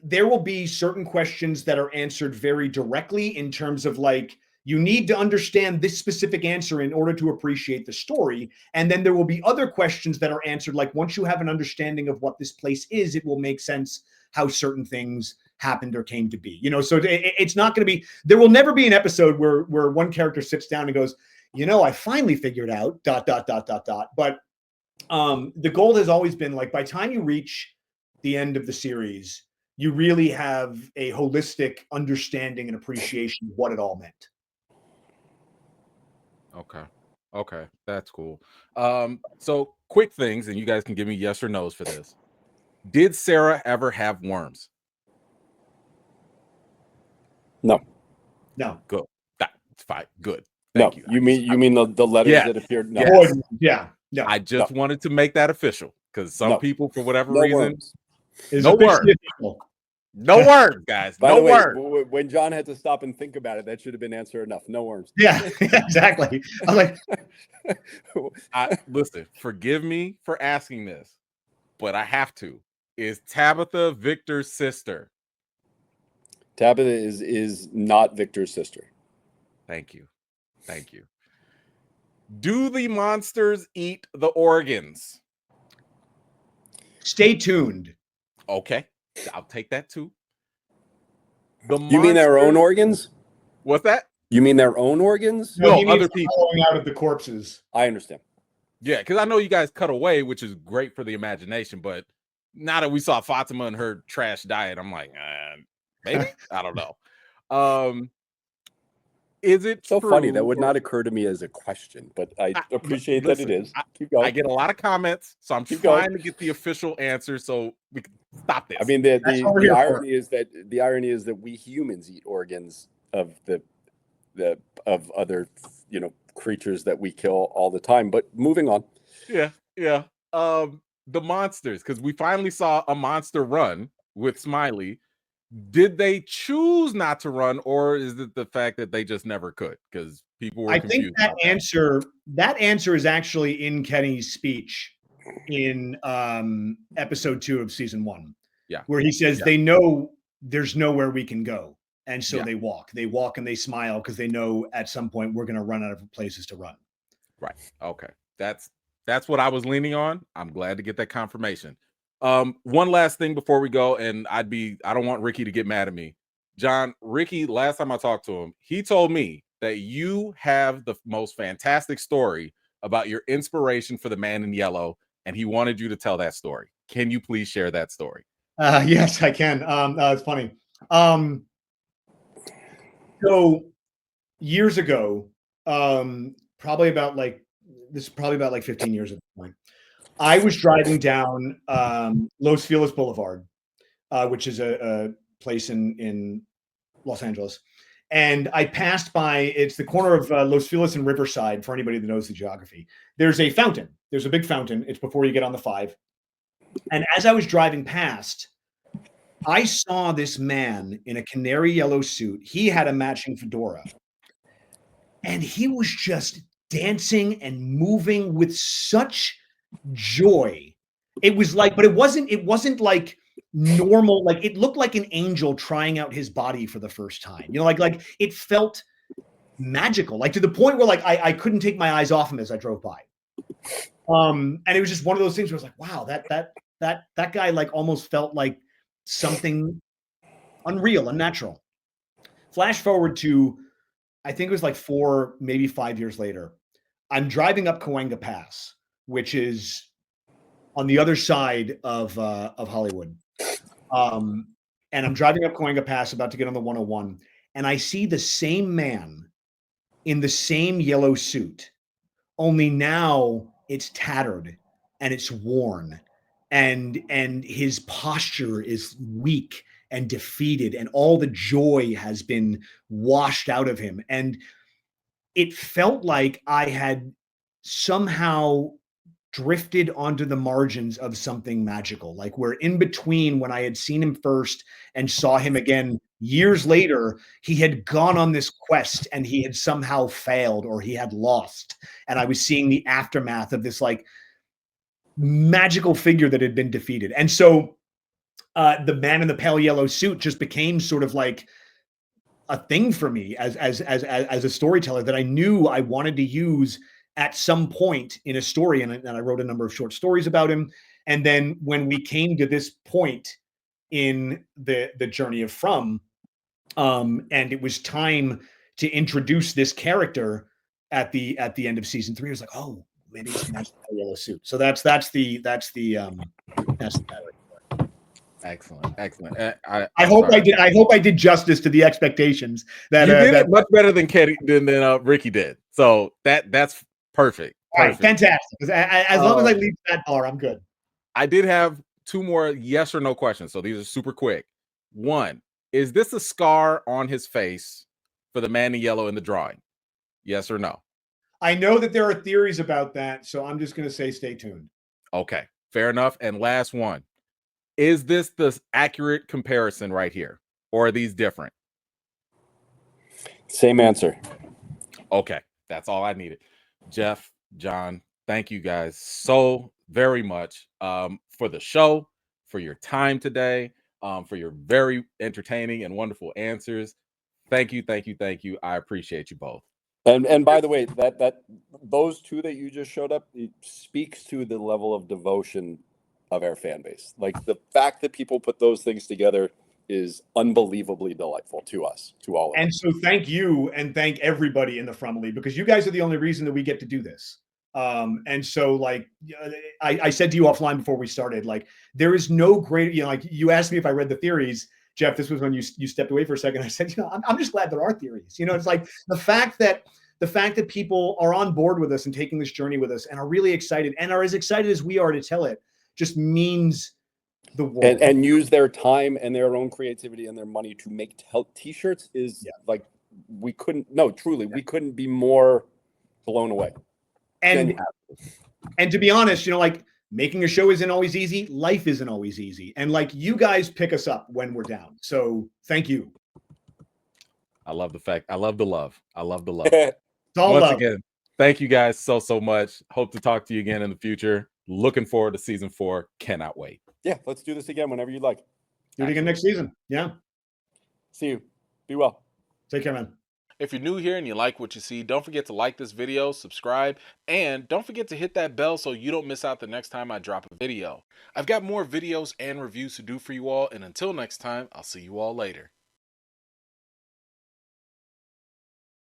There will be certain questions that are answered very directly, in terms of, like, you need to understand this specific answer in order to appreciate the story. And then there will be other questions that are answered, like, once you have an understanding of what this place is, it will make sense how certain things happened or came to be. So it's not going to be, there will never be an episode where one character sits down and goes, I finally figured out ... But the goal has always been, like, by the time you reach the end of the series, you really have a holistic understanding and appreciation of what it all meant. Okay, that's cool. So quick things, and you guys can give me yes or no's for this. Did Sarah ever have worms? No. Good. That's fine. Good. Thank you. You mean the letters that appeared? No. Yes. Yeah. No. I just wanted to make that official, because some people, for whatever reason, worms. No worms. No worms, guys. By no the way, worms. when John had to stop and think about it, that should have been answer enough. No worms. Yeah, exactly. I'm like, listen, forgive me for asking this, but I have to. Is Tabitha Victor's sister? Tabitha is not Victor's sister. Thank you. Do the monsters eat the organs? stay tuned. Okay, I'll take that too. You mean their own organs? What's that? You mean their own organs? No, other people falling out of the corpses. I understand. Yeah, because I know you guys cut away, which is great for the imagination, but now that we saw Fatima and her trash diet, I'm like, maybe? I don't know. Is it so true, funny? That would not occur to me as a question, but I appreciate that it is. Keep going. I get a lot of comments, so I'm trying to get the official answer so we can stop this. I mean, the irony is that we humans eat organs of other creatures that we kill all the time. But moving on. Yeah, yeah. The monsters, because we finally saw a monster run with Smiley. Did they choose not to run, or is it the fact that they just never could? Because people were I think confused about that answer is actually in Kenny's speech in episode 2 of season 1. Yeah. Where he says Yeah. they know there's nowhere we can go. And so Yeah. they walk and they smile because they know at some point we're going to run out of places to run. Right. Okay. That's what I was leaning on. I'm glad to get that confirmation. One last thing before we go, and I don't want Ricky to get mad at me. John, Ricky, last time I talked to him, he told me that you have the most fantastic story about your inspiration for the Man in Yellow, and he wanted you to tell that story. Can you please share that story? Yes, I can. It's funny. So years ago, probably about like 15 years at this point, I was driving down Los Feliz Boulevard, which is a place in Los Angeles. And I passed by, it's the corner of Los Feliz and Riverside, for anybody that knows the geography. There's a fountain. There's a big fountain. It's before you get on the 5. And as I was driving past, I saw this man in a canary yellow suit. He had a matching fedora. And he was just dancing and moving with such joy. It was like, but it wasn't like normal, like it looked like an angel trying out his body for the first time. You know, like it felt magical, like to the point where like I couldn't take my eyes off him as I drove by. And it was just one of those things where I was like, wow, that guy like almost felt like something unreal, unnatural. Flash forward to, I think it was like 4, maybe 5 years later. I'm driving up Cahuenga Pass, which is on the other side of Hollywood. And I'm driving up Cahuenga Pass, about to get on the 101, and I see the same man in the same yellow suit, only now it's tattered and it's worn, and his posture is weak and defeated, and all the joy has been washed out of him. And it felt like I had somehow drifted onto the margins of something magical. Like we're in between when I had seen him first and saw him again years later, he had gone on this quest and he had somehow failed or he had lost. And I was seeing the aftermath of this like magical figure that had been defeated. And so the man in the pale yellow suit just became sort of like a thing for me as a storyteller that I knew I wanted to use at some point in a story. And I wrote a number of short stories about him. And then when we came to this point in the journey of From, and it was time to introduce this character at the end of season 3, I was like, oh, maybe it's a yellow suit. So that's the Excellent. I hope I did justice to the expectations that you did it much better than Ricky did. So that's perfect. All right, fantastic. As long as I leave that bar, I'm good. I did have 2 more yes or no questions, so these are super quick. 1, is this a scar on his face for the Man in Yellow in the drawing? Yes or no? I know that there are theories about that, so I'm just going to say stay tuned. Okay, fair enough. And last one, is this the accurate comparison right here, or are these different? Same answer. Okay, that's all I needed. Jeff, John, thank you guys so very much for the show, for your time today, for your very entertaining and wonderful answers. Thank you. I appreciate you both. And by the way, that those 2 that you just showed up, it speaks to the level of devotion of our fan base. Like the fact that people put those things together is unbelievably delightful to us, to all of us. And so thank you and thank everybody in the Fromily, because you guys are the only reason that we get to do this. And so like I said to you offline before we started, like there is no greater, like you asked me if I read the theories, Jeff, this was when you stepped away for a second. I said, I'm just glad there are theories. It's like the fact that people are on board with us and taking this journey with us and are really excited and are as excited as we are to tell it just means the world. And use their time and their own creativity and their money to make t-shirts is like, we couldn't be more blown away. And to be honest, like making a show isn't always easy. Life isn't always easy. And like you guys pick us up when we're down. So thank you. I love the fact. I love the love. I love the love. It's all Once love. again, thank you guys so much. Hope to talk to you again in the future. Looking forward to season 4. Cannot wait. Yeah, let's do this again whenever you'd like. Do it again next season. Yeah. See you. Be well. Take care, man. If you're new here and you like what you see, don't forget to like this video, subscribe, and don't forget to hit that bell so you don't miss out the next time I drop a video. I've got more videos and reviews to do for you all, and until next time, I'll see you all later.